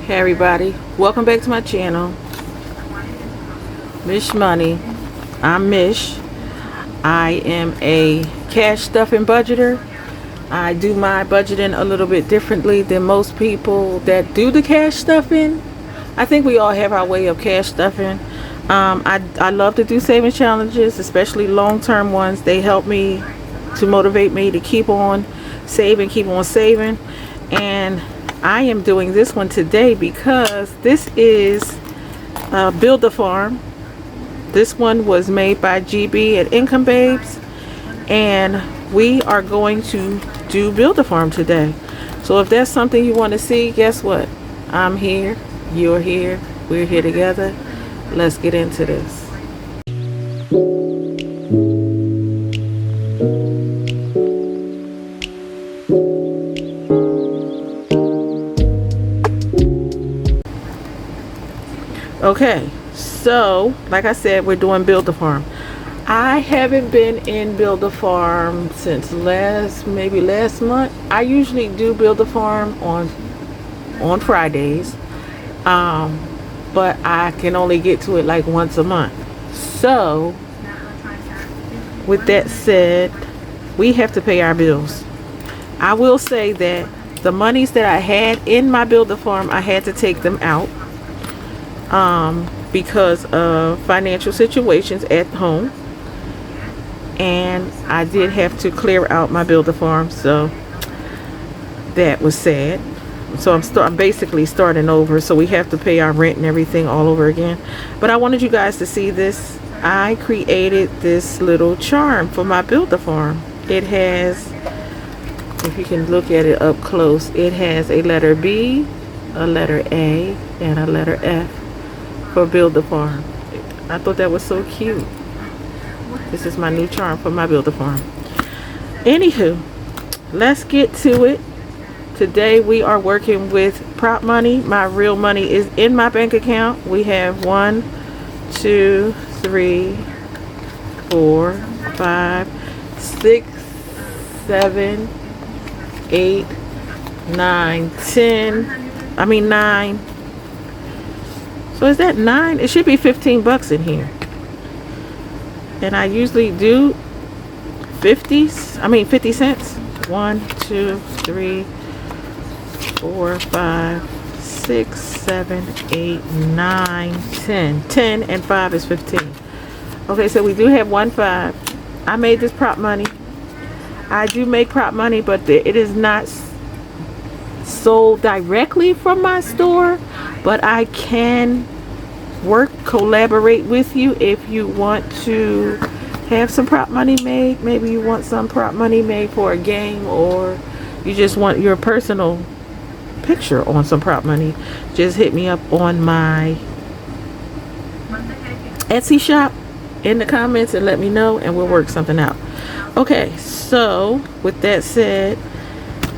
Hey everybody, welcome back to my channel. Mish Money. I'm Mish. I am a cash stuffing budgeter. I do my budgeting a little bit differently than most people that do the cash stuffing. I think we all have our way of cash stuffing. I love to do saving challenges, especially long-term ones. They help me to motivate me to keep on saving, and I am doing this one today because this is Build a Farm. This one was made by GB at Income Babes, and we are going to do Build a Farm today. So if that's something you want to see, guess what? I'm here, you're here, we're here together. Let's get into this. Okay, so like I said, we're doing Build a Farm. I haven't been in Build a Farm since maybe last month. I usually do Build a Farm on Fridays, but I can only get to it like once a month. So with that said, we have to pay our bills. I will say that the monies that I had in my Build a Farm, I had to take them out because of financial situations at home, and I did have to clear out my Build a Farm, so that was sad. So I'm basically starting over, so we have to pay our rent and everything all over again. But I wanted you guys to see this. I created this little charm for my Build a Farm. It has, if you can look at it up close, it has a letter B, a letter A, and a letter F for Build a Farm. I thought that was so cute. This is my new charm for my Build a Farm. Anywho, let's get to it. Today we are working with prop money. My real money is in my bank account. We have 1, 2, 3, 4, 5, 6, 7, 8, 9, 9. So is that 9? It should be 15 bucks in here. And I usually do 50 cents. 1, 2, 3, 4, 5, 6, 7, 8, 9, 10. 10 and 5 is 15. Okay, so we do have 1 5. I made this prop money. I do make prop money, but it is not sold directly from my store, but I can collaborate with you if you want to have some prop money made. Maybe you want some prop money made for a game, or you just want your personal picture on some prop money. Just hit me up on my Etsy shop in the comments and let me know, and we'll work something out. Okay, so with that said,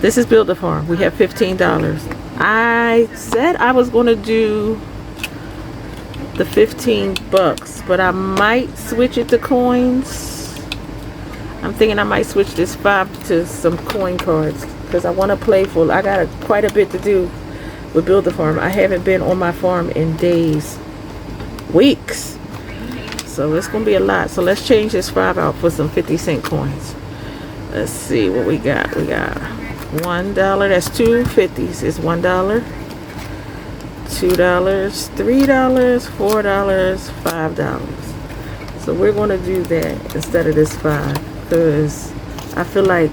this is Build a Farm. We have $15. I said I was going to do the 15 bucks, but I might switch it to coins. I'm thinking I might switch this 5 to some coin cards because I want to play full. I got quite a bit to do with Build a Farm. I haven't been on my farm in days, weeks, so it's gonna be a lot. So let's change this 5 out for some 50-cent coins. Let's see what we got. We got $1. That's 2 50s. It's $1, $2, $3, $4, $5. So we're going to do that instead of this 5 because I feel like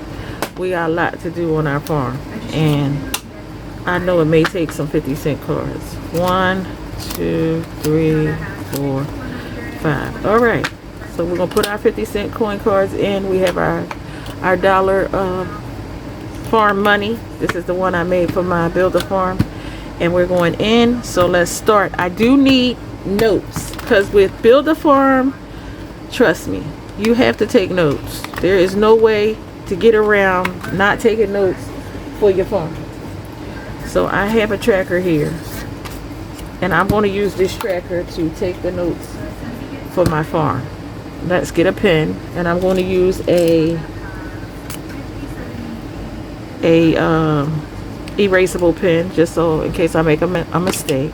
we got a lot to do on our farm, and I know it may take some 50-cent cards. 1, 2, 3, 4, 5. All right, so we're going to put our 50-cent coin cards in. We have our dollar farm money. This is the one I made for my Build a Farm, and we're going in. So let's start. I do need notes because with Build a Farm, trust me, you have to take notes. There is no way to get around not taking notes for your farm. So I have a tracker here, and I'm going to use this tracker to take the notes for my farm. Let's get a pen, and I'm going to use a erasable pen, just so in case I make a mistake.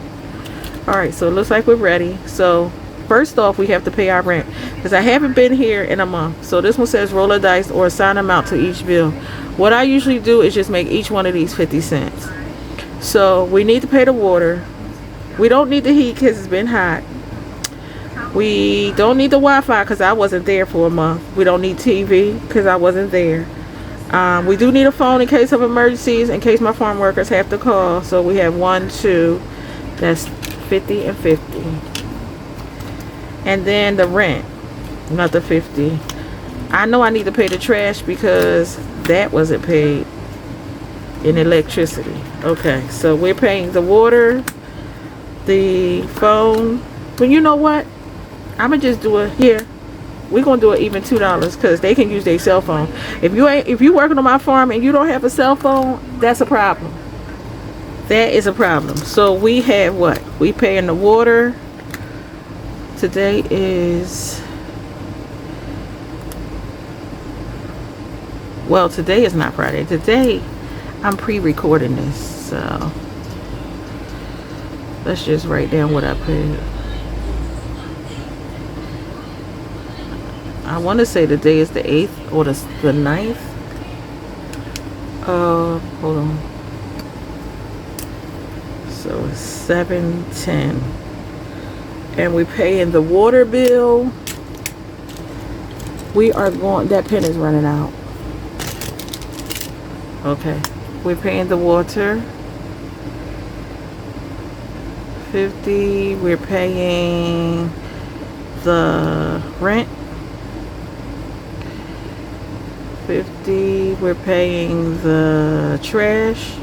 All right, so it looks like we're ready. So first off, we have to pay our rent because I haven't been here in a month. So this one says roll a dice or assign amount to each bill. What I usually do is just make each one of these 50 cents. So we need to pay the water. We don't need the heat because it's been hot. We don't need the Wi-Fi because I wasn't there for a month. We don't need TV because I wasn't there. We do need a phone in case of emergencies, in case my farm workers have to call. So we have 1, 2, that's 50 and 50. And then the rent, another 50. I know I need to pay the trash because that wasn't paid. In electricity. Okay, so we're paying the water, the phone. But you know what? I'm gonna just do it here. We're gonna do it even $2 because they can use their cell phone. If you working on my farm and you don't have a cell phone, that's a problem. That is a problem. So we have what? We paying the water. Today is, well, today is not Friday. Today I'm pre-recording this, so let's just write down what I paid. I want to say today is the 8th or the 9th. Hold on. So it's 7/10, and we're paying the water bill. We are going. That pen is running out. Okay. We're paying the water, 50. We're paying the rent, 50. We're paying the trash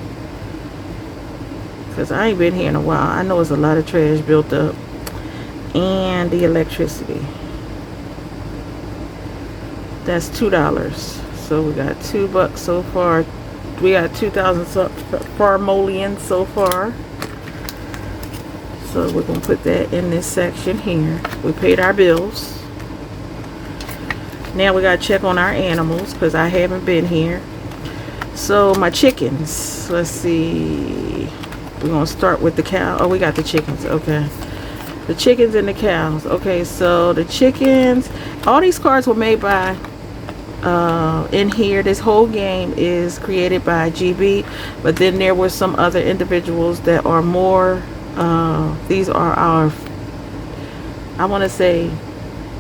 because I ain't been here in a while. I know it's a lot of trash built up, and the electricity. That's $2. So we got $2 so far. We got 2,000 farmolians so far. So we're going to put that in this section here. We paid our bills. Now we got to check on our animals because I haven't been here. So my chickens. Let's see. We're going to start with the cow. Oh, we got the chickens. Okay. The chickens and the cows. Okay, so the chickens. All these cards were made by... in here, this whole game is created by GB, but then there were some other individuals that are more these are our, I want to say,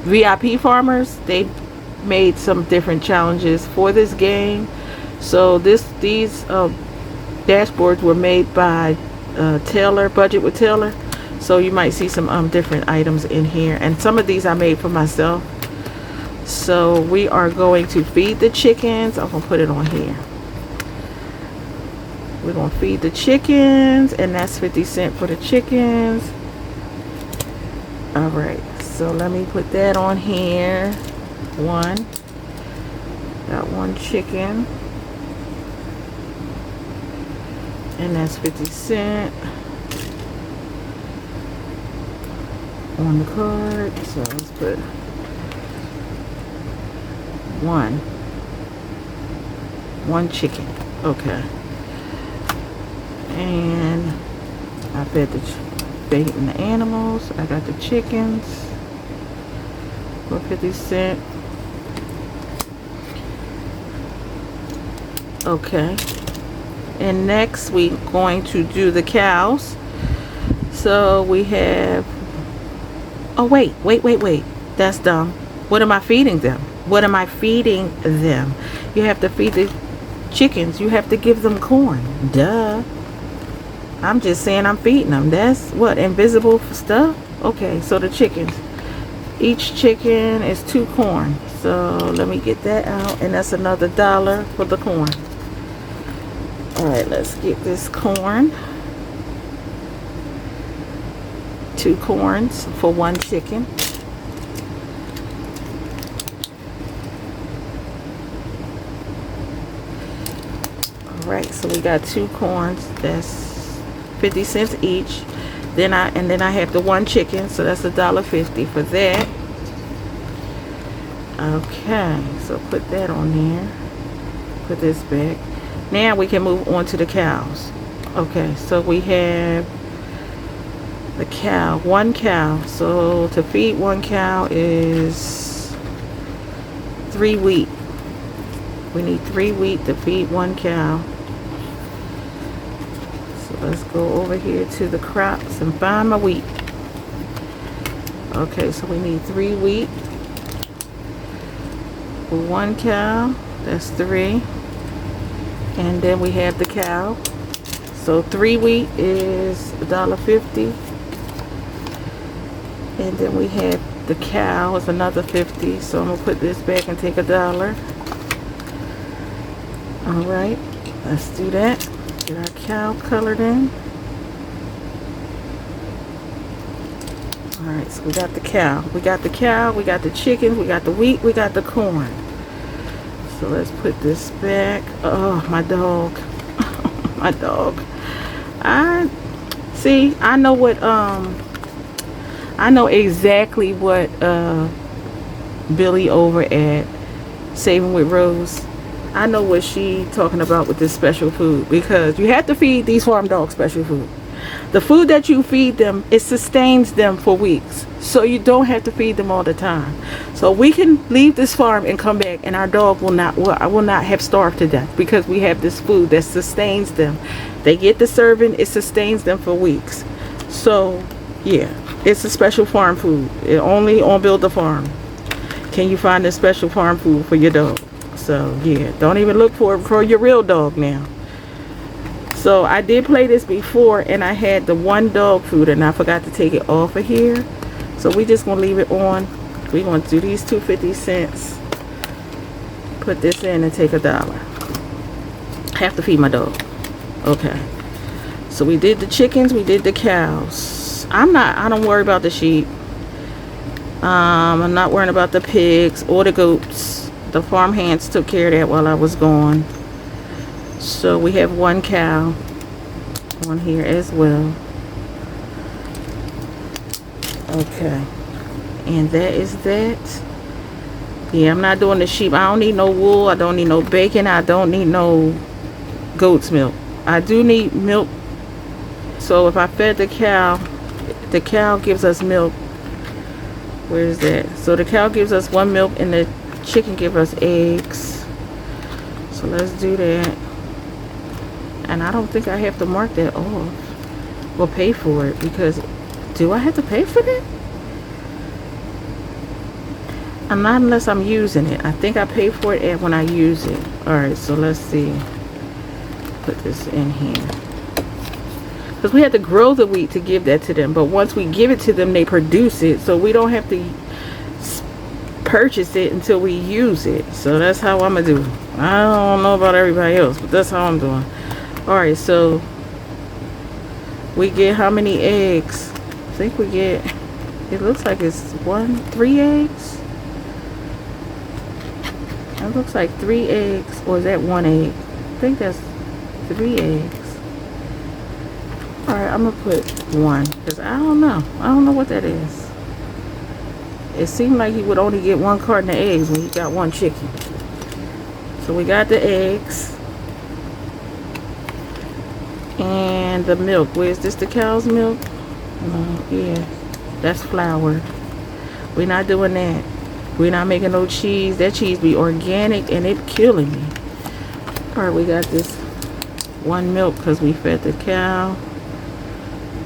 VIP farmers. They made some different challenges for this game. So these dashboards were made by Taylor, Budget with Taylor. So you might see some different items in here, and some of these I made for myself. So we are going to feed the chickens. I'm going to put it on here. We're going to feed the chickens, and that's 50 cents for the chickens. All right, so let me put that on here. Got one chicken, and that's 50 cents on the card. So let's put one chicken. Okay. And I fed feeding the animals. I got the chickens for 50 cents. Okay. And next we're going to do the cows. So we have, oh wait. That's dumb. What am I feeding them? What am I feeding them? You have to feed the chickens. You have to give them corn. Duh. I'm just saying I'm feeding them. That's what, invisible stuff? Okay, so the chickens. Each chicken is 2 corn. So let me get that out. And that's another $1 for the corn. Alright, let's get this corn. 2 corns for 1 chicken. Alright, so we got 2 corns. That's 50 cents each. Then I have the 1 chicken, so that's $1.50 for that. Okay, so put that on there. Put this back. Now we can move on to the cows. Okay, so we have the cow, one cow. So to feed one cow is 3 wheat. We need 3 wheat to feed one cow. So let's go over here to the crops and find my wheat. Okay, so we need 3 wheat for one cow. That's 3. And then we have the cow. So 3 wheat is $1.50. And then we have the cow is another 50. So I'm gonna put this back and take $1. All right, let's do that. Get our cow colored in. All right, so we got the cow. We got the cow. We got the chickens. We got the wheat. We got the corn. So let's put this back. Oh, my dog. My dog. I know what I know exactly what Billy over at Saving with Rose, I know what she talking about with this special food, because you have to feed these farm dogs special food. The food that you feed them, it sustains them for weeks, so you don't have to feed them all the time. So we can leave this farm and come back, and our dog will not have starved to death, because we have this food that sustains them. They get the serving, it sustains them for weeks. So yeah, it's a special farm food. It only on Build a Farm can you find this special farm food for your dog. So yeah, don't even look for it for your real dog now. So I did play this before, and I had the one dog food, and I forgot to take it off of here. So we just gonna leave it on. We're gonna do these 2 50-cents. Put this in and take $1. Have to feed my dog. Okay. So we did the chickens, we did the cows. I don't worry about the sheep. I'm not worrying about the pigs or the goats. The farm hands took care of that while I was gone. So we have one cow on here as well. Okay. And that is that. Yeah, I'm not doing the sheep. I don't need no wool. I don't need no bacon. I don't need no goat's milk. I do need milk. So if I fed the cow gives us milk. Where is that? So the cow gives us 1 milk, and the chicken gives us eggs. So let's do that. And I don't think I have to mark that off or pay for it, because do I have to pay for that? I'm not, unless I'm using it. I think I pay for it when I use it. Alright, so let's see. Put this in here. Because we have to grow the wheat to give that to them. But once we give it to them, they produce it. So we don't have to purchase it until we use it. So that's how I'm going to do it. I don't know about everybody else, but that's how I'm doing. Alright, so we get how many eggs? I think we get, it looks like it's 3 eggs. It looks like 3 eggs, or is that 1 egg? I think that's 3 eggs. Alright, I'm gonna put 1, because I don't know. I don't know what that is. It seemed like he would only get 1 carton of eggs when he got 1 chicken. So we got the eggs. And the milk. Where's this, the cow's milk? Yeah, that's flour. We're not doing that. We're not making no cheese. That cheese be organic, and it killing me. Alright, we got this 1 milk because we fed the cow.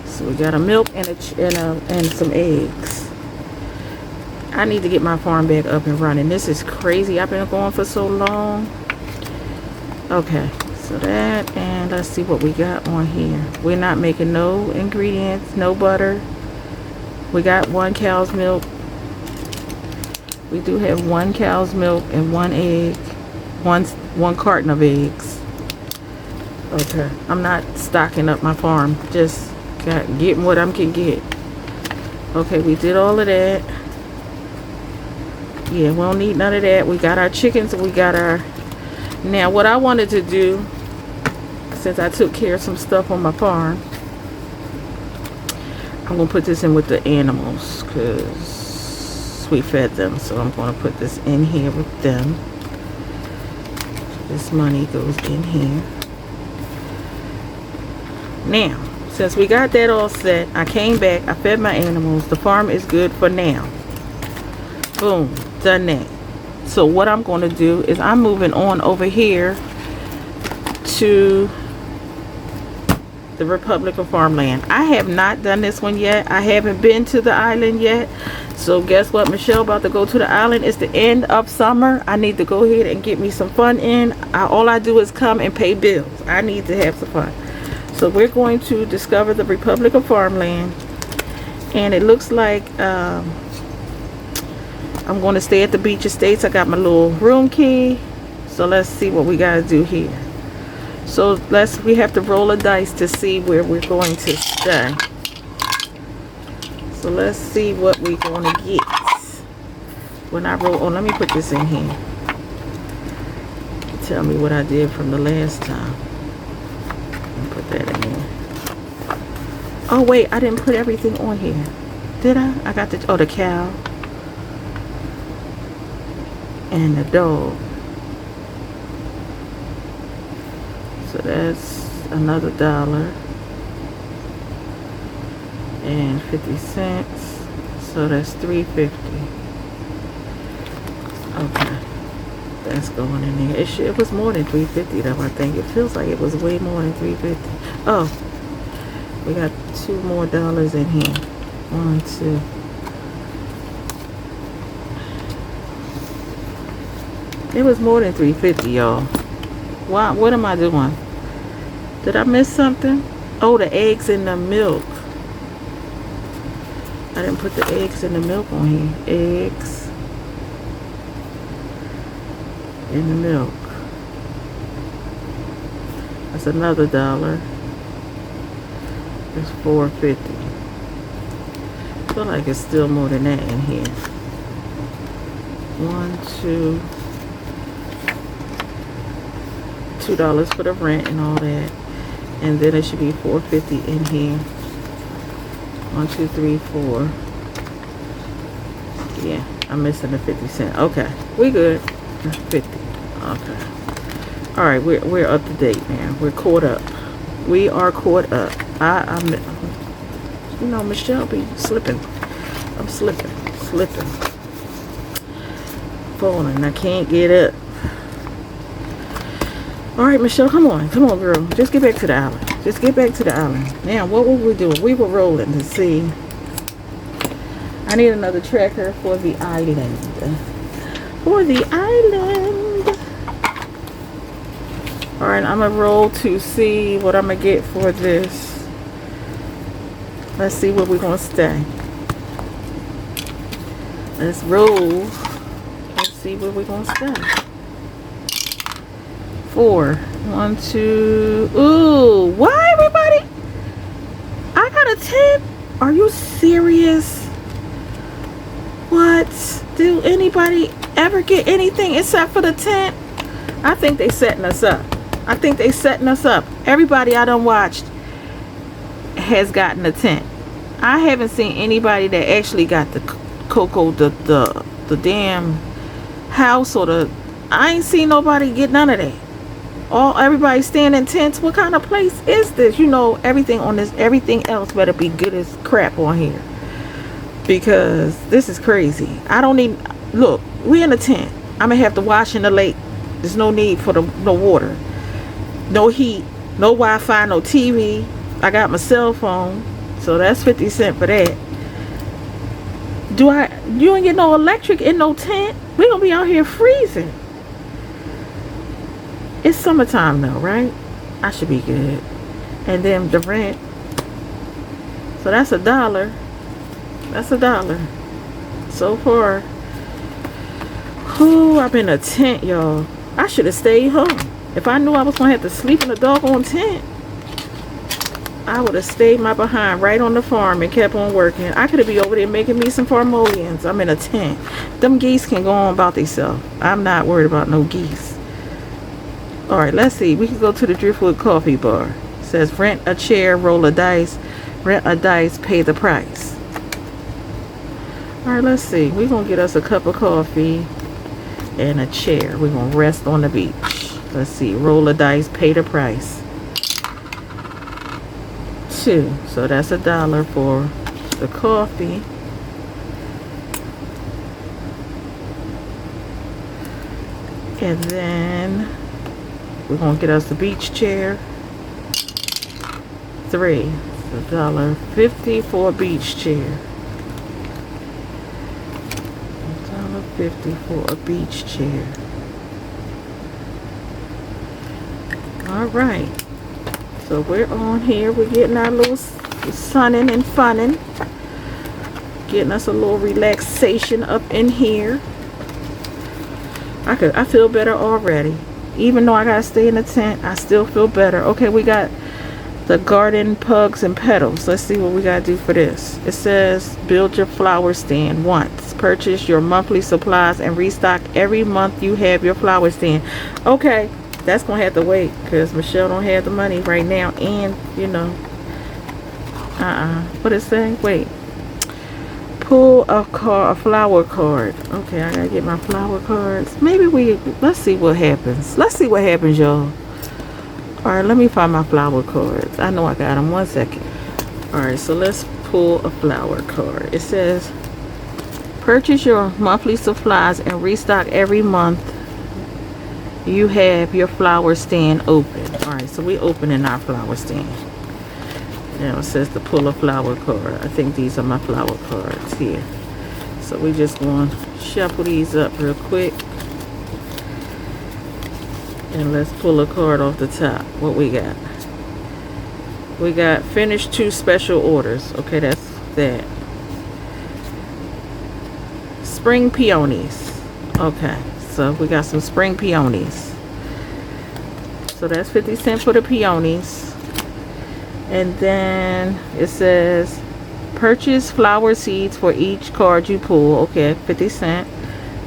So we got a milk and some eggs. I need to get my farm back up and running. This is crazy. I've been going for so long. Okay, so that, and let's see what we got on here. We're not making no ingredients, no butter. We got 1 cow's milk. We do have 1 cow's milk and 1 egg. One carton of eggs. Okay, I'm not stocking up my farm. Just getting what I can get. Okay, we did all of that. Yeah, we don't need none of that. We got our chickens and we got our... Now, what I wanted to do, since I took care of some stuff on my farm, I'm going to put this in with the animals, because we fed them. So I'm going to put this in here with them. This money goes in here. Now, since we got that all set, I came back, I fed my animals. The farm is good for now. Boom, done that. So what I'm going to do is I'm moving on over here to the Republic of Farmland. I have not done this one yet. I haven't been to the island yet. So guess what? Michelle about to go to the island. It's the end of summer. I need to go ahead and get me some fun in. All I do is come and pay bills. I need to have some fun. So we're going to discover the Republic of Farmland. And it looks like I'm going to stay at the Beach Estates. I got my little room key. So let's see what we got to do here. So we have to roll a dice to see where we're going to stay. So let's see what we're going to get. When I roll, let me put this in here. Tell me what I did from the last time. Put that in here. Oh wait, I didn't put everything on here. Did I? I got the cow. And the dog. So that's another $1.50. So that's $3.50. Okay. That's going in there. It was more than $3.50 though, I think. It feels like it was way more than $3.50. Oh. We got $2 more in here. 1, 2. It was more than $3.50, y'all. What am I doing? Did I miss something? Oh, the eggs and the milk. I didn't put the eggs and the milk on here. Eggs and the milk. That's another $1. It's $4.50. I feel like it's still more than that in here. 1, 2. $2 for the rent and all that. And then it should be $4.50 in here. 1, 2, 3, 4. Yeah, I'm missing the 50 cents. Okay, we good. 50. Okay. All right, we're up to date now. We're caught up. We are caught up. I'm you know, Michelle be slipping. I'm slipping. Falling. I can't get up. All right, Michelle, come on, girl. Just get back to the island. Now, what were we doing? We were rolling to see. I need another tracker for the island. All right, I'm gonna roll to see what I'm gonna get for this. Let's see where we're gonna stay. Let's roll. Let's see where we're gonna stay. 4. 1, 2. Ooh, why everybody? I got a tip. Are you serious? What? Do anybody ever get anything except for the tent? I think they setting us up. Everybody I done watched has gotten a tent. I haven't seen anybody that actually got the cocoa, the damn house or the. I ain't seen nobody get none of that. Everybody staying in tents. What kind of place is this? You know, everything else better be good as crap on here, because this is crazy. I don't need. Look, we in a tent. I'm gonna have to wash in the lake. There's no need for no water, no heat, no Wi-Fi, no TV. I got my cell phone, so that's 50 cents for that. You ain't get no electric in no tent. We gonna be out here freezing. It's summertime though, right? I should be good. And then the rent. So that's $1. So far. Ooh, I'm in a tent, y'all. I should have stayed home. If I knew I was gonna have to sleep in a doggone tent, I would have stayed my behind right on the farm and kept on working. I could have been over there making me some farmolians. I'm in a tent. Them geese can go on about themselves. I'm not worried about no geese. All right, let's see. We can go to the Driftwood Coffee Bar. It says rent a chair, roll a dice, rent a dice, pay the price. All right, let's see. We're going to get us a cup of coffee and a chair. We're going to rest on the beach. Let's see, roll a dice, pay the price. 2. So that's $1 for the coffee. And then we're gonna get us a beach chair. 3. $1.50 for a beach chair. $1.50 for a beach chair. All right. So we're on here. We're getting our little sunning and funning. Getting us a little relaxation up in here. I feel better already. Even though I gotta stay in the tent, I still feel better. Okay, we got the garden pugs and petals. Let's see what we gotta do for this. It says build your flower stand once. Purchase your monthly supplies and restock every month you have your flower stand. Okay, that's gonna have to wait because Michelle don't have the money right now, and you know, what it say? Wait. Pull a flower card. Okay, I gotta get my flower cards. Maybe let's see what happens. Let's see what happens, y'all. Alright, let me find my flower cards. I know I got them. 1 second. Alright, so let's pull a flower card. It says, purchase your monthly supplies and restock every month you have your flower stand open. Alright, so we're opening our flower stand. Now it says to pull a flower card. I think these are my flower cards here. So we just going to shuffle these up real quick. And let's pull a card off the top. What we got? We got finish 2 special orders. Okay, that's that. Spring peonies. Okay, so we got some spring peonies. So that's 50 cents for the peonies. And then it says purchase flower seeds for each card you pull. Okay, 50 cents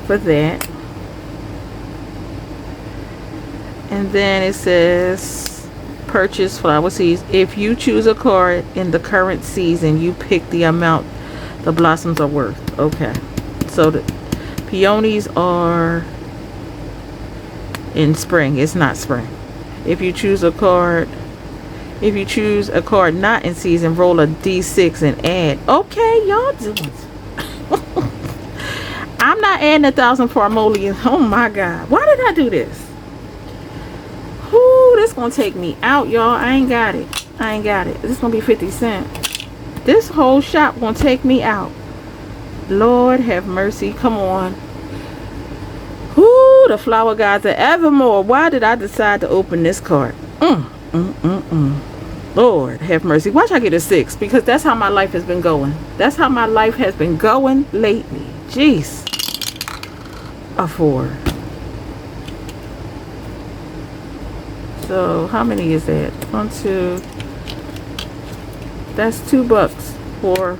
for that. And then it says purchase flower seeds. If you choose a card in the current season, you pick the amount the blossoms are worth. Okay, so the peonies are in spring. It's not spring. If you choose a card not in season, roll a d6 and add. Okay, y'all doing I'm not adding 1,000 for emollients. Oh my god, why did I do this? Whoo, this gonna take me out, y'all. I ain't got it. This is gonna be 50 cents. This whole shop gonna take me out. Lord have mercy. Come on. Whoo, the flower gods are evermore. Why did I decide to open this card? Lord have mercy. Watch I get a 6, because that's how my life has been going. That's how my life has been going lately. Jeez. A 4. So how many is that? 1, 2. That's $2 for.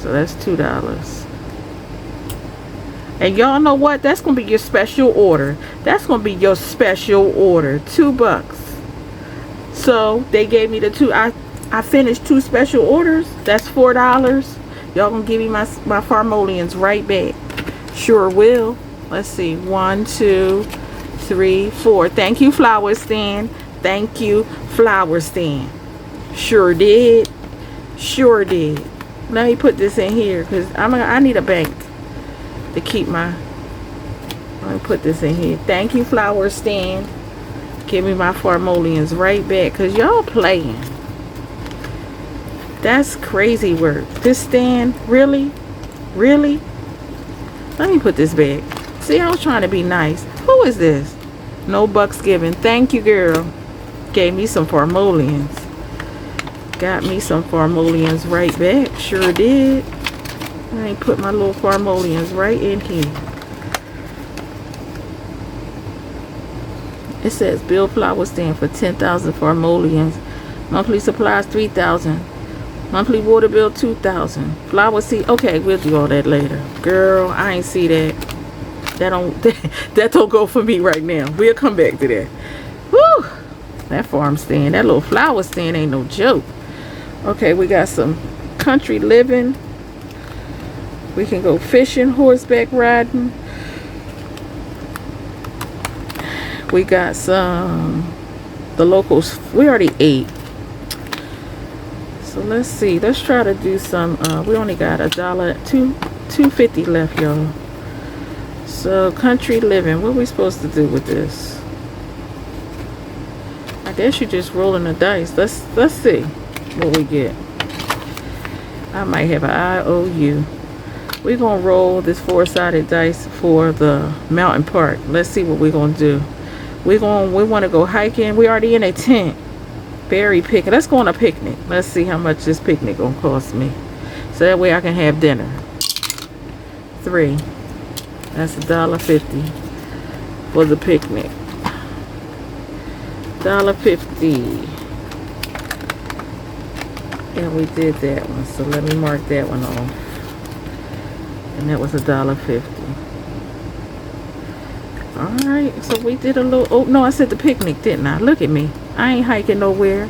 So that's $2. And y'all know what? That's gonna be your special order. That's gonna be your special order. $2. So they gave me the 2. I finished 2 special orders. That's $4. Y'all gonna give me my farmolians right back. Sure will. Let's see. 1, 2, 3, 4. Thank you, flower stand. Thank you, flower stand. Sure did. Sure did. Let me put this in here because I need a bank to keep my. Let me put this in here. Thank you, flower stand. Give me my farmolians right back because y'all playing. That's crazy work. This stand, really? Really? Let me put this back. See, I was trying to be nice. Who is this? No bucks given. Thank you, girl. Gave me some farmolians. Got me some farmolians right back. Sure did. I ain't put my little farmolians right in here. It says build flower stand for 10,000 farmolians. Monthly supplies 3,000. Monthly water bill 2,000. Flower seed. Okay, we'll do all that later. Girl, I ain't see that. That don't go for me right now. We'll come back to that. Woo! That farm stand, that little flower stand ain't no joke. Okay, we got some country living. We can go fishing, horseback riding. We got the locals. We already ate. So let's see. Let's try to do some. We only got $2.50 left, y'all. So country living. What are we supposed to do with this? I guess you're just rolling the dice. Let's see what we get. I might have an IOU. We're gonna roll this 4-sided dice for the mountain park. Let's see what we're gonna do. We want to go hiking. We already in a tent. Berry picking. Let's go on a picnic. Let's see how much this picnic gonna cost me, so that way I can have dinner. 3. That's $1.50 for the picnic. $1.50. And we did that one, so let me mark that one off. And that was $1.50. Alright, so we did a little. Oh no, I said the picnic, didn't I? Look at me. I ain't hiking nowhere.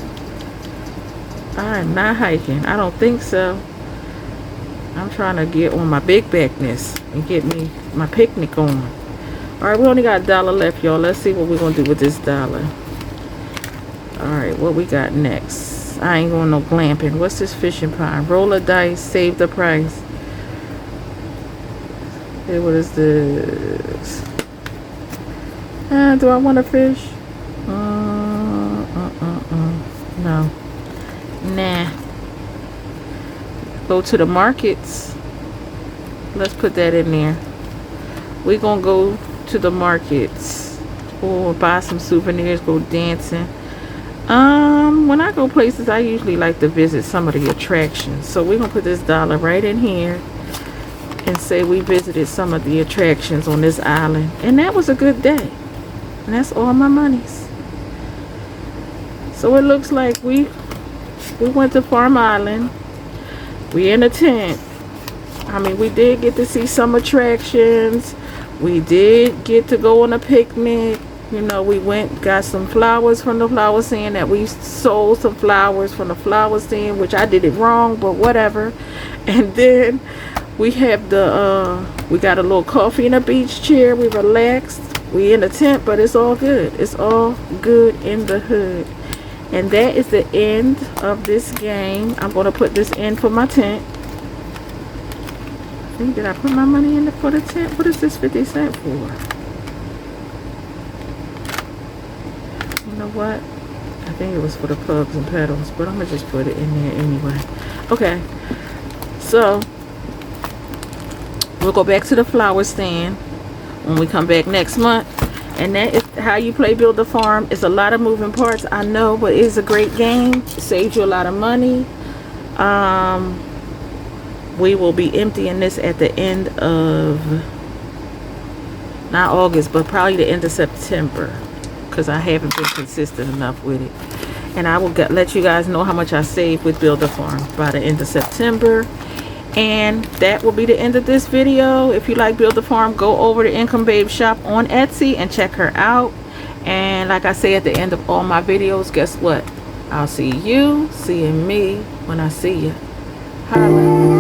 I am not hiking. I don't think so. I'm trying to get on my big backness and get me my picnic on. Alright, we only got $1 left, y'all. Let's see what we're gonna do with this $1. Alright, what we got next? I ain't going no glamping. What's this fishing pond? Roll a dice, save the price. Hey, what is this? Do I want to fish? No. Nah. Go to the markets. Let's put that in there. We're gonna go to the markets or buy some souvenirs, go dancing. When I go places, I usually like to visit some of the attractions. So we're gonna put this $1 right in here and say we visited some of the attractions on this island, and that was a good day. And that's all my monies. So it looks like we went to Farm Island. We in a tent. I mean, we did get to see some attractions. We did get to go on a picnic. You know, we went, got some flowers from the flower stand. That we sold some flowers from the flower stand, which I did it wrong, but whatever. And then we have we got a little coffee in a beach chair. We relaxed. We in a tent, but it's all good. It's all good in the hood. And that is the end of this game. I'm going to put this in for my tent. I think, did I put my money in for the tent? What is this 50 cents for? You know what? I think it was for the plugs and pedals, but I'm going to just put it in there anyway. Okay. So, we'll go back to the flower stand when we come back next month. And that is how you play Build a Farm. It's a lot of moving parts, I know, but it's a great game. It saves you a lot of money. We will be emptying this at the end of, not August, but probably the end of September, because I haven't been consistent enough with it. And I will let you guys know how much I saved with Build a Farm by the end of September. And that will be the end of this video. If you like Build a Farm, go over to Income Babe shop on Etsy and check her out. And like I say at the end of all my videos, guess what? I'll see you seeing me when I see you. Holla.